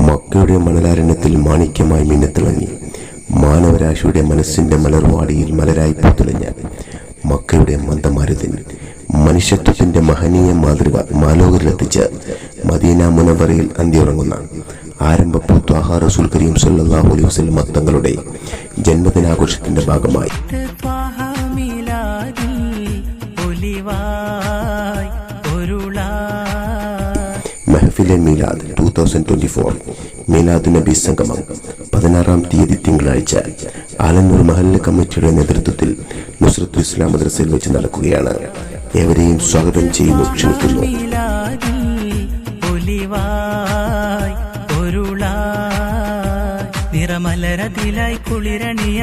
മക്കയുടെ മണലാരണ്യത്തിൽ മാണിക്യമായി മിന്നത്തിളങ്ങി മാനവരാശിയുടെ മനസ്സിന്റെ മലർവാടിയിൽ മലരായി പൂത്തുലഞ്ഞ മക്കയുടെ മന്ദമാരുതൻ മനുഷ്യത്വത്തിന്റെ മഹനീയ മാതൃക മാലോകരിലെത്തിച്ച് മദീന മുനവറയിൽ അന്തിയുറങ്ങുന്ന ആരംഭപ്പൂ ത്വാഹ റസൂൽ കരീം സല്ലല്ലാഹു അലൈഹി വസല്ലം തങ്ങളുടെ ജന്മദിനാഘോഷത്തിന്റെ ഭാഗമായി മെഹഫിലെ മീലാദ് 2024 മീലാദ് നബി സംഗമം 16-ാം തീയതി തിങ്കളാഴ്ച ആലന്നൂർ മഹല്ല് കമ്മിറ്റിയുടെ നേതൃത്വത്തിൽ നുസ്രത്തുൽ ഇസ്ലാം മദ്രസയിൽ വെച്ച് നടക്കുകയാണ്. ഏവരെയും സ്വാഗതം ചെയ്യുന്നു, ക്ഷണിക്കുന്നു. നിറമലരതിലായി കുളിരണിയ